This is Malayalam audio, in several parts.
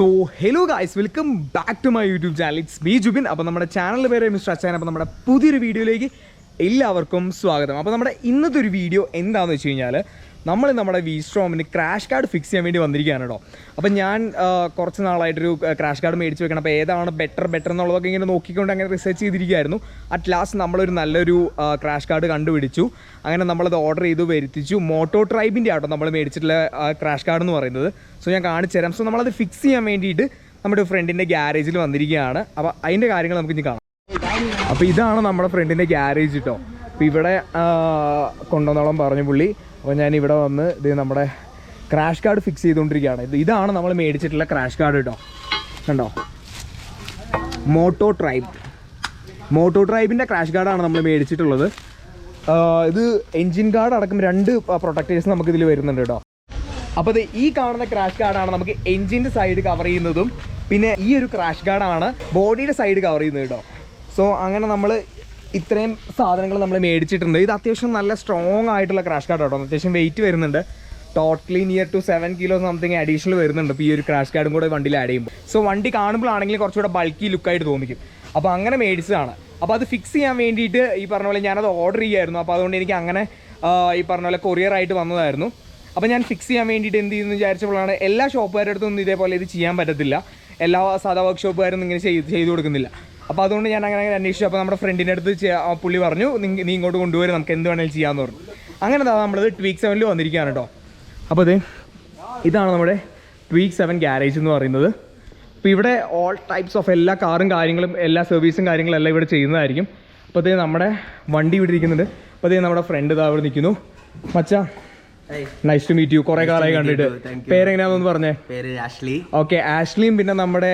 So hello guys, welcome back to my YouTube channel. It's me Jubin. അപ്പോൾ നമ്മുടെ ചാനൽ പേര് Mrachayan. അപ്പോൾ നമ്മുടെ പുതിയൊരു വീഡിയോയിലേക്ക് എല്ലാവർക്കും സ്വാഗതം. അപ്പോൾ നമ്മുടെ ഇന്നത്തെ ഒരു വീഡിയോ എന്താണെന്ന് വെച്ച് കഴിഞ്ഞാൽ നമ്മൾ നമ്മുടെ V-stromന് ക്രാഷ് കാർഡ് ഫിക്സ് ചെയ്യാൻ വേണ്ടി വന്നിരിക്കുകയാണ് കേട്ടോ. അപ്പോൾ ഞാൻ കുറച്ച് നാളായിട്ടൊരു ക്രാഷ് കാർഡ് മേടിച്ച് വെക്കണം. അപ്പോൾ ഏതാണ് ബെറ്റർ എന്നുള്ളതൊക്കെ ഇങ്ങനെ നോക്കിക്കൊണ്ട് അങ്ങനെ റിസർച്ച് ചെയ്തിരിക്കുകയായിരുന്നു. അറ്റ് ലാസ്റ്റ് നമ്മളൊരു നല്ലൊരു ക്രാഷ് കാർഡ് കണ്ടുപിടിച്ചു. അങ്ങനെ നമ്മളത് ഓർഡർ ചെയ്തു വരുത്തിച്ചു. MOTOTRIBE ആട്ടോ നമ്മൾ മേടിച്ചിട്ടുള്ള ക്രാഷ് കാർഡ് എന്ന് പറയുന്നത്. സോ ഞാൻ കാണിച്ചു തരാം. സോ നമ്മളത് ഫിക്സ് ചെയ്യാൻ വേണ്ടിയിട്ട് നമ്മുടെ ഫ്രണ്ടിൻ്റെ ഗ്യാരേജിൽ വന്നിരിക്കുകയാണ്. അപ്പോൾ അതിൻ്റെ കാര്യങ്ങൾ നമുക്ക് ഇനി കാണാം. അപ്പോൾ ഇതാണ് നമ്മുടെ ഫ്രണ്ടിൻ്റെ ഗ്യാരേജ് കേട്ടോ. അപ്പോൾ ഇവിടെ കൊണ്ടുവന്നോളം പറഞ്ഞു പുള്ളി. അപ്പോൾ ഞാൻ ഇവിടെ വന്ന് ഇത് നമ്മുടെ ക്രാഷ് കാർഡ് ഫിക്സ് ചെയ്തുകൊണ്ടിരിക്കുകയാണ്. ഇതാണ് നമ്മൾ മേടിച്ചിട്ടുള്ള ക്രാഷ് കാർഡ് കേട്ടോ. കണ്ടോ, മോട്ടോട്രൈബിൻ്റെ ക്രാഷ് കാർഡാണ് നമ്മൾ മേടിച്ചിട്ടുള്ളത്. ഇത് എൻജിൻ ഗാർഡ് അടക്കം 2 പ്രൊട്ടക്റ്റേഴ്സ് നമുക്കിതിൽ വരുന്നുണ്ട് കേട്ടോ. അപ്പോൾ ഇത് ഈ കാണുന്ന ക്രാഷ് കാർഡാണ് നമുക്ക് എൻജിൻ്റെ സൈഡ് കവർ ചെയ്യുന്നതും, പിന്നെ ഈ ഒരു ക്രാഷ് കാർഡാണ് ബോഡിയുടെ സൈഡ് കവർ ചെയ്യുന്നത് കേട്ടോ. സോ അങ്ങനെ നമ്മൾ ഇത്രയും സാധനങ്ങൾ നമ്മൾ മേടിച്ചിട്ടുണ്ട്. ഇത് അത്യാവശ്യം നല്ല സ്ട്രോങ് ആയിട്ടുള്ള ക്രാഷ് കാർഡ് കേട്ടോ. അത്യാവശ്യം വെയിറ്റ് വരുന്നുണ്ട്. Totally near to 7 kilo something additional വരുന്നുണ്ട് ഇപ്പോൾ ഈ ഒരു ക്രാഷ് കാർഡും കൂടെ വണ്ടിയിൽ ആഡ് ചെയ്യുമ്പോൾ. സോ വണ്ടി കാണുമ്പോഴാണെങ്കിൽ കുറച്ചുകൂടെ ബൾക്കി ലുക്കായിട്ട് തോന്നിക്കും. അപ്പോൾ അങ്ങനെ മേടിച്ചതാണ്. അപ്പോൾ അത് ഫിക്സ് ചെയ്യാൻ വേണ്ടിയിട്ട് ഈ പറഞ്ഞ പോലെ ഞാനത് ഓർഡർ ചെയ്യായിരുന്നു. അപ്പോൾ അതുകൊണ്ട് എനിക്ക് അങ്ങനെ ഈ പറഞ്ഞ പോലെ കൊറിയറായിട്ട് വന്നതായിരുന്നു. അപ്പോൾ ഞാൻ ഫിക്സ് ചെയ്യാൻ വേണ്ടിയിട്ട് എന്ത് ചെയ്യുന്നു വിചാരിച്ചപ്പോഴാണ് എല്ലാ ഷോപ്പുകാരുടെ അടുത്തൊന്നും ഇതേപോലെ ഇത് ചെയ്യാൻ പറ്റത്തില്ല. എല്ലാ സാധാ വർക്ക് ഷോപ്പുകാരൊന്നും ഇങ്ങനെ ചെയ്തു കൊടുക്കുന്നില്ല. അപ്പോൾ അതുകൊണ്ട് ഞാൻ അങ്ങനെ അന്വേഷിച്ചു. അപ്പോൾ നമ്മുടെ ഫ്രണ്ടിൻ്റെ അടുത്ത് പുള്ളി പറഞ്ഞു നീ ഇങ്ങോട്ട് കൊണ്ടുവരും, നമുക്ക് എന്ത് വേണമെങ്കിലും ചെയ്യാമെന്ന് പറഞ്ഞു. അങ്ങനെ നമ്മളത് ട്വീക്ക് 7 വന്നിരിക്കുകയാണ് കേട്ടോ. അപ്പോൾ ഇതാണ് നമ്മുടെ ട്വീക്ക് 7 ഗ്യാരേജ് എന്ന് പറയുന്നത്. അപ്പോൾ ഇവിടെ ഓൾ ടൈപ്സ് ഓഫ് എല്ലാ കാറും കാര്യങ്ങളും എല്ലാ സർവീസും കാര്യങ്ങളും എല്ലാം ഇവിടെ ചെയ്യുന്നതായിരിക്കും. അപ്പോൾ നമ്മുടെ വണ്ടി ഇവിടെ ഇരിക്കുന്നുണ്ട്. അപ്പോൾ നമ്മുടെ ഫ്രണ്ട് അവിടെ നിൽക്കുന്നു. മച്ചാ, നൈസ് ടു മീറ്റ് യു. കുറെ കാലമായി കണ്ടിട്ട്. പേരെങ്ങനെയാണെന്ന് പറഞ്ഞേ? പേര് ആഷ്ലി. ഓക്കെ, ആഷ്ലിയും പിന്നെ നമ്മുടെ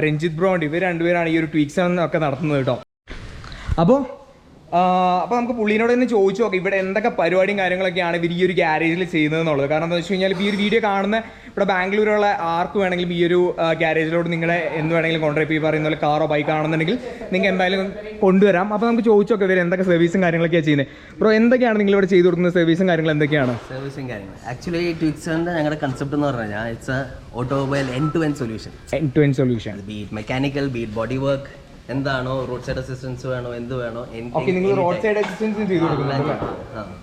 രഞ്ജിത്ത് ബ്രോ ഉണ്ട്. ഇവർ രണ്ടുപേരാണ് ഈ ഒരു ട്വീക്ക് 7 ഒക്കെ നടത്തുന്നത് കേട്ടോ. അപ്പോൾ നമുക്ക് പുള്ളിനോട് തന്നെ ചോദിച്ചു നോക്കാം ഇവിടെ എന്തൊക്കെ പരിപാടിയും കാര്യങ്ങളൊക്കെയാണ് ഇവർ ഈ ഒരു ഗ്യാരേജിൽ ചെയ്യുന്നതെന്നുള്ളത്. കാരണം എന്താ വെച്ച് കഴിഞ്ഞാൽ ഈ ഒരു വീഡിയോ കാണുന്ന ഇവിടെ ബാംഗ്ലൂരുള്ള ആർക്ക് വേണമെങ്കിലും ഈ ഒരു ഗ്യാരേജിലോട്ട് നിങ്ങളെ എന്ത് വേണമെങ്കിലും കൊണ്ടുവരാം. ഈ പറയുന്ന പോലെ കാറോ ബൈക്ക് ആണെന്നുണ്ടെങ്കിൽ നിങ്ങൾക്ക് എന്തായാലും കൊണ്ടുവരാം. അപ്പോൾ നമുക്ക് ചോദിച്ചു നോക്കാം ഇവർ എന്തൊക്കെ സർവീസും കാര്യങ്ങളൊക്കെയാണ് ചെയ്യുന്നത്. ബ്രോ, എന്തൊക്കെയാണ് നിങ്ങൾ ഇവിടെ ചെയ്തു കൊടുക്കുന്ന സർവീസും കാര്യങ്ങൾ എന്തൊക്കെയാണ്? സർവീസും കാര്യങ്ങൾ ആക്ച്വലി ട്വീക്ക് 7 ഞങ്ങളുടെ കൺസെപ്റ്റ് എന്ന് പറഞ്ഞാൽ it's a automobile end to end solution. Be it mechanical, be it body work, എന്താണോ റോഡ് സൈഡ് അസിസ്റ്റൻസ് വേണോ, എന്ത് വേണോ, നിങ്ങൾ റോഡ് സൈഡ് അസിസ്റ്റൻസ് ചെയ്തു കൊടുക്കുന്നുണ്ട്.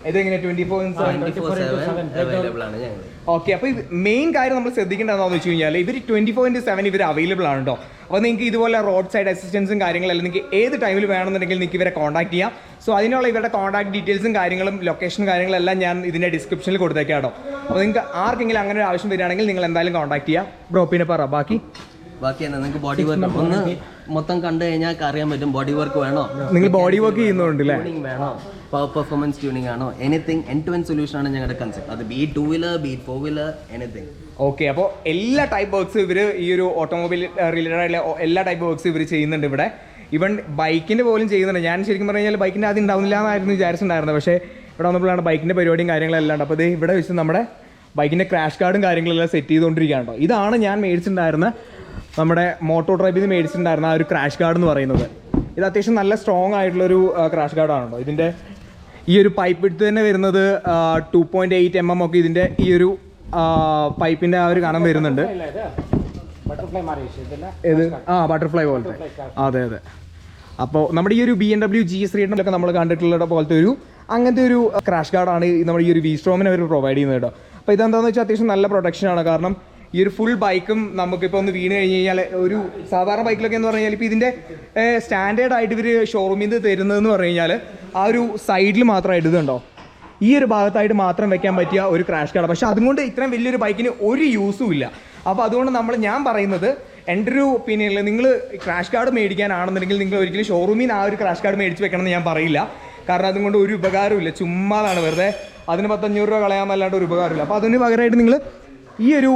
ഇതെങ്ങനെ 24/7 അവൈലബിൾ ആണ് ഞങ്ങൾ. ഓക്കെ, അപ്പോൾ ഇത് മെയിൻ കാര്യം നമ്മൾ ശ്രദ്ധിക്കേണ്ടതെന്ന് വെച്ച് കഴിഞ്ഞാൽ ഇവർ 24/7 ഇവർ അവൈലബിൾ ആണ് കേട്ടോ. അപ്പോൾ നിങ്ങൾക്ക് ഇതുപോലെ റോഡ് സൈഡ് അസിസ്റ്റൻസും കാര്യങ്ങളെല്ലാം നിങ്ങൾക്ക് ഏത് ടൈമിൽ വേണമെന്നുണ്ടെങ്കിൽ നിങ്ങൾക്ക് ഇവരെ കോൺടാക്ട് ചെയ്യാം. സോ അതിനുള്ള ഇവരുടെ കോൺടാക്ട് ഡീറ്റെയിൽസും കാര്യങ്ങളും ലൊക്കേഷനും കാര്യങ്ങളെല്ലാം ഞാൻ ഇതിൻ്റെ ഡിസ്ക്രിപ്ഷനിൽ കൊടുത്തേക്കാം കേട്ടോ. അപ്പോൾ നിങ്ങൾക്ക് ആർക്കെങ്കിലും അങ്ങനെ ഒരു ആവശ്യം വരികയാണെങ്കിൽ നിങ്ങൾ എന്തായാലും കോൺടാക്ട് ചെയ്യാം. ബ്രോ, പിന്നെ പറ ബാക്കി എന്താ നിങ്ങൾക്ക് ബോഡി വർക്ക് ഒന്ന് മൊത്തം കണ്ടു കഴിഞ്ഞാൽ അറിയാൻ പറ്റും. ബോഡി വർക്ക് വേണോ, നിങ്ങൾ ബോഡി വർക്ക് ചെയ്യുന്നുണ്ട് അല്ലേ, വേണോ, പവർ പെർഫോമൻസ് ട്യൂണിംഗ് ആണോ, anything end to end solution ആണ് ഞങ്ങളുടെ കൺസെപ്റ്റ്. അത് be it 2 wheeler, be it 4 wheeler, anything. Okay, അപ്പോൾ എല്ലാ ടൈപ്പ് വർക്ക്സ് ഇവർ ഈ ഒരു ഓട്ടോമൊബൈൽ റിലേറ്റഡ് ആയിട്ടുള്ള എല്ലാ ടൈപ്പ് വർക്ക്സ് ഇവർ ചെയ്യുന്നുണ്ട് ഇവിടെ. ഈവൻ ബൈക്കിൻ്റെ പോലും ചെയ്യുന്നുണ്ട്. ഞാൻ ശരിക്കും പറഞ്ഞു കഴിഞ്ഞാൽ ബൈക്കിൻ്റെ ആദ്യം ഉണ്ടാവുന്നില്ല എന്നായിരുന്നു വിചാരിച്ചിട്ടുണ്ടായിരുന്നത്. പക്ഷേ ഇവിടെ വന്നപ്പോഴാണ് ബൈക്കിൻ്റെ പരിപാടിയും കാര്യങ്ങളെല്ലാം ഉണ്ട്. അപ്പോൾ ഇവിടെ വെച്ച് നമ്മുടെ ബൈക്കിൻ്റെ ക്രാഷ് കാർഡും കാര്യങ്ങളെല്ലാം സെറ്റ് ചെയ്തുകൊണ്ടിരിക്കുകയാണ് കേട്ടോ. ഇതാണ് ഞാൻ മേടിച്ചിട്ടുണ്ടായിരുന്ന നമ്മുടെ MOTOTRIBE മേടിച്ചിട്ടുണ്ടായിരുന്ന ആ ഒരു ക്രാഷ് കാർഡ് എന്ന് പറയുന്നത്. ഇത് അത്യാവശ്യം നല്ല സ്ട്രോങ് ആയിട്ടുള്ളൊരു ക്രാഷ് കാർഡാണല്ലോ. ഇതിൻ്റെ ഈ ഒരു പൈപ്പ് എടുത്ത് തന്നെ വരുന്നത് 2.8 mm ഒക്കെ ഇതിൻ്റെ ഈ ഒരു പൈപ്പിൻ്റെ ആ ഒരു കനം വരുന്നുണ്ട്. ഇത് ബട്ടർഫ്ലൈ പോലത്തെ. അതെ. അപ്പോൾ നമ്മുടെ ഈ ഒരു BMW GS 300 നമ്മൾ കണ്ടിട്ടുള്ള പോലത്തെ അങ്ങനത്തെ ഒരു ക്രാഷ് കാർഡാണ് നമ്മുടെ ഈ ഒരു V-stromന് അവർ പ്രൊവൈഡ് ചെയ്യുന്നത് കേട്ടോ. അപ്പോൾ ഇതെന്താണെന്ന് വെച്ചാൽ അത്യാവശ്യം നല്ല പ്രൊട്ടക്ഷനാണ്. കാരണം ഈ ഒരു ഫുൾ ബൈക്കും നമുക്കിപ്പോൾ ഒന്ന് വീണ് കഴിഞ്ഞ് കഴിഞ്ഞാൽ ഒരു സാധാരണ ബൈക്കിലൊക്കെ എന്ന് പറഞ്ഞു കഴിഞ്ഞാൽ ഇപ്പോൾ ഇതിൻ്റെ സ്റ്റാൻഡേർഡ് ആയിട്ട് ഇവർ ഷോറൂമിൽ നിന്ന് തരുന്നതെന്ന് പറഞ്ഞു കഴിഞ്ഞാൽ ആ ഒരു സൈഡിൽ മാത്രമായിട്ട് ഇതുണ്ടോ ഈ ഒരു ഭാഗത്തായിട്ട് മാത്രം വെക്കാൻ പറ്റിയ ഒരു ക്രാഷ് കാർഡ്. പക്ഷേ അതുകൊണ്ട് ഇത്രയും വലിയൊരു ബൈക്കിന് ഒരു യൂസും ഇല്ല. അപ്പോൾ അതുകൊണ്ട് ഞാൻ പറയുന്നത് എൻ്റെ ഒരു ഒപ്പീനിയനിൽ നിങ്ങൾ ക്രാഷ് കാർഡ് മേടിക്കാനാണെന്നുണ്ടെങ്കിൽ നിങ്ങൾ ഒരിക്കലും ഷോറൂമിൽ നിന്ന് ആ ഒരു ക്രാഷ് കാർഡ് മേടിച്ച് വെക്കണമെന്ന് ഞാൻ പറയില്ല. കാരണം അതുകൊണ്ട് ഒരു ഉപകാരമില്ല, ചുമ്മാതാണ് വെറുതെ അതിന് 1500 രൂപ കളയാമെന്നല്ലാണ്ട് ഒരു ഉപകാരമില്ല. അപ്പോൾ അതിന് പകരമായിട്ട് നിങ്ങൾ ഈ ഒരു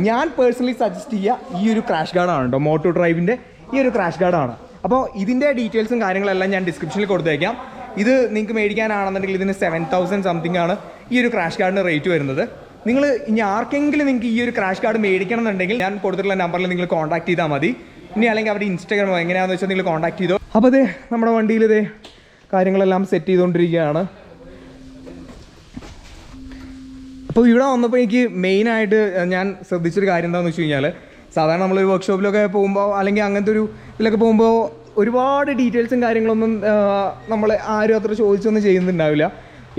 ഞാൻ പേഴ്സണലി സജസ്റ്റ് ചെയ്യുക ഈ ഒരു ക്രാഷ് കാർഡാണ് കേട്ടോ. MOTOTRIBEൻ്റെ ഈ ഒരു ക്രാഷ് കാർഡാണ്. അപ്പോൾ ഇതിൻ്റെ ഡീറ്റെയിൽസും കാര്യങ്ങളെല്ലാം ഞാൻ ഡിസ്ക്രിപ്ഷനിൽ കൊടുത്തേക്കാം. ഇത് നിങ്ങൾക്ക് മേടിക്കാനാണെന്നുണ്ടെങ്കിൽ ഇതിന് 7000 സംതിങ് ആണ് ഈ ഒരു ക്രാഷ് കാർഡിന് റേറ്റ് വരുന്നത്. നിങ്ങൾ ഇനി ആർക്കെങ്കിലും നിങ്ങൾക്ക് ഈ ഒരു ക്രാഷ് കാർഡ് മേടിക്കണം എന്നുണ്ടെങ്കിൽ ഞാൻ കൊടുത്തിട്ടുള്ള നമ്പറിൽ നിങ്ങൾ കോൺടാക്ട് ചെയ്താൽ മതി. ഇനി അല്ലെങ്കിൽ അവരുടെ ഇൻസ്റ്റാഗ്രാമോ എങ്ങനെയാണെന്ന് വെച്ചാൽ നിങ്ങൾ കോൺടാക്ട് ചെയ്തോ. അപ്പോൾ നമ്മുടെ വണ്ടിയിൽ കാര്യങ്ങളെല്ലാം സെറ്റ് ചെയ്തുകൊണ്ടിരിക്കുകയാണ്. അപ്പോൾ ഇവിടെ വന്നപ്പോൾ എനിക്ക് മെയിനായിട്ട് ഞാൻ ശ്രദ്ധിച്ചൊരു കാര്യം എന്താണെന്ന് വെച്ച് കഴിഞ്ഞാൽ സാധാരണ നമ്മളൊരു വർക്ക്ഷോപ്പിലൊക്കെ പോകുമ്പോൾ അല്ലെങ്കിൽ അങ്ങനത്തെ ഒരു ഇതിലൊക്കെ പോകുമ്പോൾ ഒരുപാട് ഡീറ്റെയിൽസും കാര്യങ്ങളൊന്നും നമ്മൾ ആരും അത്ര ചോദിച്ചൊന്നും ചെയ്യുന്നുണ്ടാവില്ല.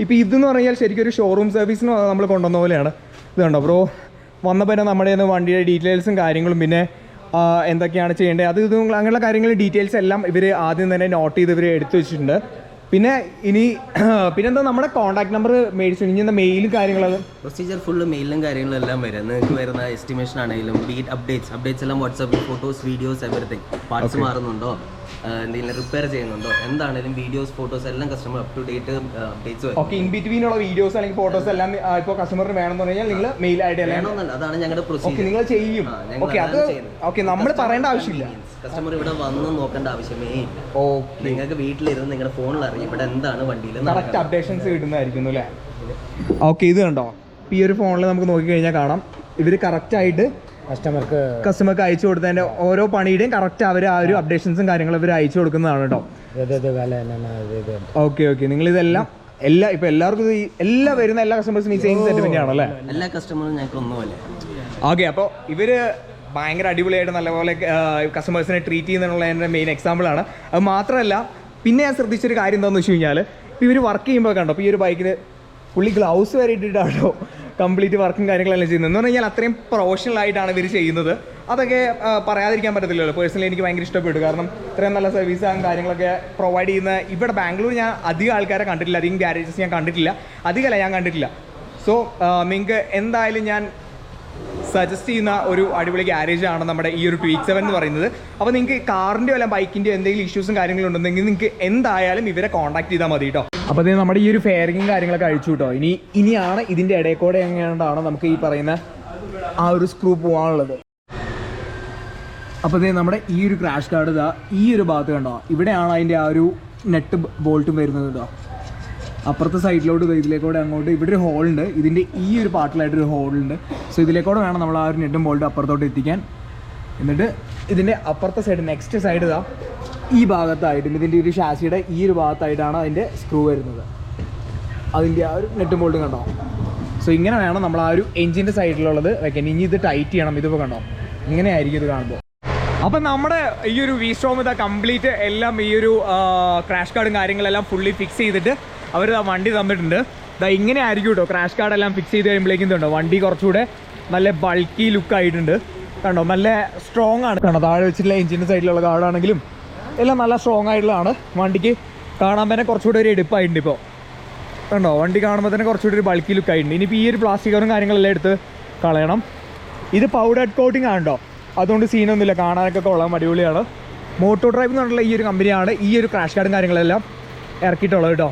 ഇപ്പോൾ ഇതെന്ന് പറഞ്ഞാൽ ശരിക്കും ഒരു ഷോറൂം സർവീസിന് നമ്മൾ കൊണ്ടുവന്ന പോലെയാണ്. ഇത് കണ്ടോ ബ്രോ, വന്നപ്പോൾ തന്നെ നമ്മുടെ വണ്ടിയുടെ ഡീറ്റെയിൽസും കാര്യങ്ങളും പിന്നെ എന്തൊക്കെയാണ് ചെയ്യേണ്ടത് അത് അങ്ങനെയുള്ള കാര്യങ്ങൾ ഡീറ്റെയിൽസ് എല്ലാം ഇവർ ആദ്യം തന്നെ നോട്ട് ചെയ്ത് ഇവർ എടുത്തു വെച്ചിട്ടുണ്ട്. പിന്നെ പിന്നെന്താ നമ്മുടെ കോൺടാക്ട് നമ്പർ മേടിച്ചു ഇനി മെയിലും കാര്യങ്ങളും പ്രൊസീജിയർ ഫുള്ള് മെയിലും കാര്യങ്ങളും എല്ലാം വരും. നിങ്ങൾക്ക് വരുന്ന എസ്റ്റിമേഷൻ ആണെങ്കിലും ബീറ്റ് അപ്ഡേറ്റ്സ് എല്ലാം വാട്സാപ്പിൽ ഫോട്ടോസ് വീഡിയോസ് എവറിത്തിങ്. പാർട്സ് മാറുന്നുണ്ടോ, എന്തെങ്കിലും റിപ്പയർ ചെയ്യുന്നുണ്ടോ, എന്താണെങ്കിലും വീഡിയോസ് ഫോട്ടോസ് എല്ലാം customer up to date updates വരും. ഓക്കെ, ഇൻ ബിറ്റ്വീൻ ഉള്ള വീഡിയോസ് അല്ലെങ്കിൽ ഫോട്ടോസ് എല്ലാം ഇപ്പോൾ കസ്റ്റമറിന് വേണമെന്ന് പറഞ്ഞാൽ നിങ്ങൾ മെയിൽ ആയിട്ട് വേണമെന്നല്ല, അതാണ് ഞങ്ങളുടെ പ്രൊസീജിയർ. നിങ്ങൾ ചെയ്യും. ഓക്കെ, അത് ഓക്കെ, നമ്മൾ പറയേണ്ട ആവശ്യമില്ല. കസ്റ്റമർ ഇവിടെ വന്ന് നോക്കേണ്ട ആവശ്യമേ ഇല്ല. നിങ്ങൾക്ക് വീട്ടിലിരുന്ന് നിങ്ങളുടെ ഫോണിൽ അറിയാം ഇവിടെ എന്താണ് വണ്ടിയിൽ കറക്റ്റ് അപ്ഡേഷൻസ് കിട്ടുന്നതായിരിക്കുന്നു അല്ലേ? ഓക്കെ, ഇത് കണ്ടോ, ഈ ഒരു ഫോണിൽ നമുക്ക് നോക്കിക്കഴിഞ്ഞാൽ കാണാം ഇവർ കറക്റ്റായിട്ട് കസ്റ്റമർക്ക് അയച്ചു കൊടുത്തതിൻ്റെ ഓരോ പണിയുടെയും കറക്റ്റ് അവർ ആ ഒരു അപ്ഡേഷൻസും കാര്യങ്ങളും ഇവർ അയച്ചു കൊടുക്കുന്നതാണ് കേട്ടോ. ഓക്കെ ഓക്കെ, നിങ്ങളിതെല്ലാം ഇപ്പം എല്ലാവർക്കും എല്ലാ വരുന്ന എല്ലാ കസ്റ്റമേഴ്സിനും ഈ സെയിം സെന്റിമെന്റ് ആണല്ലേ? എല്ലാ കസ്റ്റമറും ഞങ്ങൾക്ക് ഒന്നുമല്ല. ഓക്കെ, അപ്പോൾ ഇവർ ഭയങ്കര അടിപൊളിയായിട്ട് നല്ലപോലെ കസ്റ്റമേഴ്സിനെ ട്രീറ്റ് ചെയ്യുന്നതിനുള്ളതിൻ്റെ മെയിൻ എക്സാമ്പിളാണ്. അത് മാത്രമല്ല പിന്നെ ഞാൻ ശ്രദ്ധിച്ചൊരു കാര്യം എന്താണെന്ന് വെച്ച് കഴിഞ്ഞാൽ ഇവർ വർക്ക് ചെയ്യുമ്പോൾ കണ്ടോ, ഇപ്പോൾ ഈ ഒരു ബൈക്കിന് പുള്ളി ഗ്ലൗസ് വരെ ഇട്ടിട്ടാണോ കംപ്ലീറ്റ് വർക്കും കാര്യങ്ങളെല്ലാം ചെയ്യുന്നത്. എന്ന് പറഞ്ഞാൽ അത്രയും പ്രൊഫഷണൽ ആയിട്ടാണ് ഇവർ ചെയ്യുന്നത്. അതൊക്കെ പറയാതിരിക്കാൻ പറ്റത്തില്ലല്ലോ. പേഴ്സണലി എനിക്ക് ഭയങ്കര ഇഷ്ടപ്പെട്ടു. കാരണം ഇത്രയും നല്ല സർവീസും കാര്യങ്ങളൊക്കെ പ്രൊവൈഡ് ചെയ്യുന്ന ഇവിടെ ബാംഗ്ലൂർ ഞാൻ അധികം ആൾക്കാരെ കണ്ടിട്ടില്ല, അധികം ഗ്യാരേജസ് ഞാൻ കണ്ടിട്ടില്ല, ഞാൻ കണ്ടിട്ടില്ല. സോ നിങ്ങൾക്ക് എന്തായാലും ഞാൻ സജസ്റ്റ് ചെയ്യുന്ന ഒരു അടിപൊളി ഗ്യാരേജാണ് നമ്മുടെ ഈ ഒരു ട്വീക്ക് 7 എന്ന് പറയുന്നത്. അപ്പോൾ നിങ്ങൾക്ക് കാറിൻ്റെയോ അല്ല ബൈക്കിൻ്റെയോ എന്തെങ്കിലും ഇഷ്യൂസും കാര്യങ്ങളും ഉണ്ടെങ്കിൽ നിങ്ങൾക്ക് എന്തായാലും ഇവരെ കോൺടാക്ട് ചെയ്താൽ മതി കേട്ടോ. അപ്പോൾ അത് നമ്മുടെ ഈ ഒരു ഫെയറിങ്ങും കാര്യങ്ങളൊക്കെ അഴിച്ചു കേട്ടോ. ഇനിയാണ് ഇതിൻ്റെ ഇടയിൽ കൂടെ എങ്ങനെയാണ് നമുക്ക് ഈ പറയുന്ന ആ ഒരു സ്ക്രൂ പോകാനുള്ളത്. അപ്പോൾ നമ്മുടെ ഈ ഒരു ക്രാഷ് ഗാർഡ് ഇതാ ഈ ഒരു ഭാഗത്ത് കണ്ടോ, ഇവിടെയാണ് അതിൻ്റെ ആ ഒരു നെട്ട് ബോൾട്ടും വരുന്നത് കേട്ടോ. അപ്പുറത്തെ സൈഡിലോട്ട് ഇതിലേക്കൂടെ അങ്ങോട്ട് ഇവിടെ ഒരു ഹോളുണ്ട്, ഇതിൻ്റെ ഈ ഒരു പാർട്ടിലായിട്ടൊരു ഹോളുണ്ട്. സോ ഇതിലേക്കൂടെ വേണം നമ്മൾ ആ ഒരു നെറ്റും ബോൾട്ടും അപ്പുറത്തോട്ട് എത്തിക്കാൻ. എന്നിട്ട് ഇതിൻ്റെ അപ്പുറത്തെ സൈഡ് നെക്സ്റ്റ് സൈഡ് ഇതാ ഈ ഭാഗത്തായിട്ടും ഇതിൻ്റെ ഒരു ഷാസിയുടെ ഈ ഒരു ഭാഗത്തായിട്ടാണ് അതിൻ്റെ സ്ക്രൂ വരുന്നത്, അതിൻ്റെ ആ ഒരു നെറ്റും ബോൾട്ടും കണ്ടോ. സോ ഇങ്ങനെ വേണം നമ്മൾ ആ ഒരു എഞ്ചിൻ്റെ സൈഡിലുള്ളത് വെക്കാൻ. ഇനി ഇത് ടൈറ്റ് ചെയ്യണം, ഇതിപ്പോൾ കണ്ടോ ഇങ്ങനെ ആയിരിക്കും ഇത് കാണുമ്പോൾ. അപ്പം നമ്മുടെ ഈ ഒരു V-strom ഇതാ കംപ്ലീറ്റ് എല്ലാം ഈ ഒരു ക്രാഷ് കാർഡും കാര്യങ്ങളെല്ലാം ഫുള്ളി ഫിക്സ് ചെയ്തിട്ട് അവർ ആ വണ്ടി തന്നിട്ടുണ്ട്. ഇതാ ഇങ്ങനെ ആയിരിക്കും കേട്ടോ ക്രാഷ് കാർഡെല്ലാം ഫിക്സ് ചെയ്ത് കഴിയുമ്പോഴേക്കും കണ്ടോ വണ്ടി കുറച്ചുകൂടെ നല്ല ബൾക്കി ലുക്ക് ആയിട്ടുണ്ട് കണ്ടോ, നല്ല സ്ട്രോങ് ആണ് കണ്ടോ. താഴെ വെച്ചിട്ടുള്ള എഞ്ചിൻ്റെ സൈഡിലുള്ള കാർഡാണെങ്കിലും എല്ലാം നല്ല സ്ട്രോങ് ആയിട്ടുള്ളതാണ്. വണ്ടിക്ക് കാണാൻ തന്നെ കുറച്ചുകൂടെ ഒരു എടുപ്പായിട്ടുണ്ട്. ഇപ്പോൾ കണ്ടോ വണ്ടി കാണുമ്പോൾ തന്നെ കുറച്ചുകൂടി ഒരു ബൾക്കി ലുക്ക് ആയിട്ടുണ്ട്. ഇനിയിപ്പോൾ ഈ ഒരു പ്ലാസ്റ്റിക് കവറും കാര്യങ്ങളെല്ലാം എടുത്ത് കളയണം. ഇത് പൗഡർ കോട്ടിംഗ് ആണോ, അതുകൊണ്ട് സീനൊന്നുമില്ല, കാണാനൊക്കെ കൊള്ളാൻ അടിപൊളിയാണ്. MOTOTRIBE എന്ന് പറഞ്ഞുള്ള ഈ ഒരു കമ്പനിയാണ് ഈ ഒരു ക്രാഷ് കാർഡും കാര്യങ്ങളെല്ലാം ഇറക്കിയിട്ടുള്ളത് കേട്ടോ.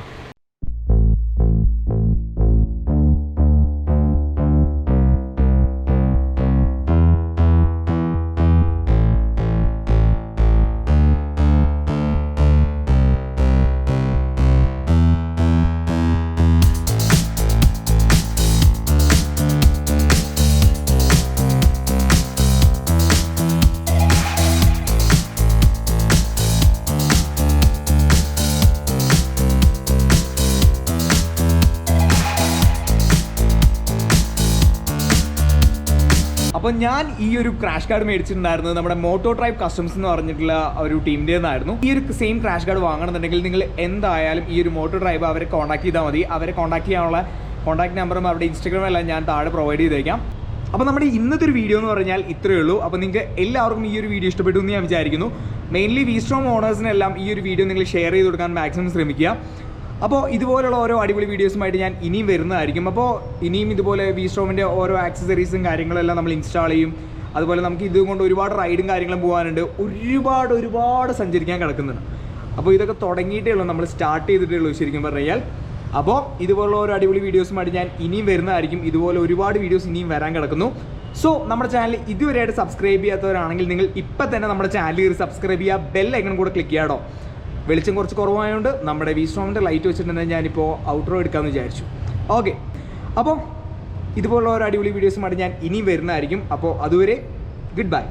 അപ്പോൾ ഞാൻ ഈ ഒരു ക്രാഷ് കാർഡ് മേടിച്ചിട്ടുണ്ടായിരുന്നത് നമ്മുടെ MOTOTRIBE കസ്റ്റംസ് എന്ന് പറഞ്ഞിട്ടുള്ള ഒരു ടീമിൻ്റെ നിന്നായിരുന്നു. ഈ ഒരു സെയിം ക്രാഷ് കാർഡ് വാങ്ങണമെന്നുണ്ടെങ്കിൽ നിങ്ങൾ എന്തായാലും ഈ ഒരു MOTOTRIBE അവരെ കോൺടാക്ട് ചെയ്താൽ മതി. അവരെ കോൺടാക്ട് ചെയ്യാനുള്ള കോൺടാക്ട് നമ്പറും അവരുടെ ഇൻസ്റ്റാഗ്രാം എല്ലാം ഞാൻ താഴെ പ്രൊവൈഡ് ചെയ്തേക്കാം. അപ്പോൾ നമ്മുടെ ഇന്നത്തെ ഒരു വീഡിയോ എന്ന് പറഞ്ഞാൽ ഇത്രയേ ഉള്ളൂ. അപ്പോൾ നിങ്ങൾക്ക് എല്ലാവർക്കും ഈ ഒരു വീഡിയോ ഇഷ്ടപ്പെട്ടു എന്ന് ഞാൻ വിചാരിക്കുന്നു. മെയിൻലി V-strom ഓണേഴ്സിനെല്ലാം ഈ ഒരു വീഡിയോ നിങ്ങൾ ഷെയർ ചെയ്ത് കൊടുക്കാൻ മാക്സിമം ശ്രമിക്കുക. അപ്പോൾ ഇതുപോലുള്ള ഓരോ അടിപൊളി വീഡിയോസുമായിട്ട് ഞാൻ ഇനിയും വരുന്നതായിരിക്കും. അപ്പോൾ ഇനിയും ഇതുപോലെ V-stromൻ്റെ ഓരോ ആക്സസറീസും കാര്യങ്ങളെല്ലാം നമ്മൾ ഇൻസ്റ്റാൾ ചെയ്യും. അതുപോലെ നമുക്ക് ഇതുകൊണ്ട് ഒരുപാട് റൈഡും കാര്യങ്ങളും പോകാനുണ്ട്, ഒരുപാട് സഞ്ചരിക്കാൻ കിടക്കുന്നുണ്ട്. അപ്പോൾ ഇതൊക്കെ തുടങ്ങിയിട്ടേ ഉള്ളൂ, നമ്മൾ സ്റ്റാർട്ട് ചെയ്തിട്ടേ ഉള്ളൂ ശരിക്കും പറഞ്ഞു കഴിഞ്ഞാൽ. അപ്പോൾ ഇതുപോലുള്ള ഓരോ അടിപൊളി വീഡിയോസുമായിട്ട് ഞാൻ ഇനിയും വരുന്നതായിരിക്കും. ഇതുപോലെ ഒരുപാട് വീഡിയോസ് ഇനിയും വരാൻ കിടക്കുന്നു. സോ നമ്മുടെ ചാനൽ ഇതുവരെയായിട്ട് സബ്സ്ക്രൈബ് ചെയ്യാത്തവരാണെങ്കിൽ നിങ്ങൾ ഇപ്പം തന്നെ നമ്മുടെ ചാനൽ കയറി സബ്സ്ക്രൈബ് ചെയ്യുക, ബെൽ ഐക്കൺ കൂടെ ക്ലിക്ക് ചെയ്യാട്ടോ. വെളിച്ചം കുറച്ച് കുറവായതുകൊണ്ട് നമ്മുടെ V-stromൻ്റെ ലൈറ്റ് വെച്ചിട്ടുണ്ടെങ്കിൽ ഞാനിപ്പോൾ ഔട്ട്റോ എടുക്കാമെന്ന് വിചാരിച്ചു. ഓക്കെ, അപ്പോൾ ഇതുപോലുള്ള ഒരു അടിപൊളി വീഡിയോസുമായിട്ട് ഞാൻ ഇനിയും വരുന്നതായിരിക്കും. അപ്പോൾ അതുവരെ ഗുഡ് ബൈ.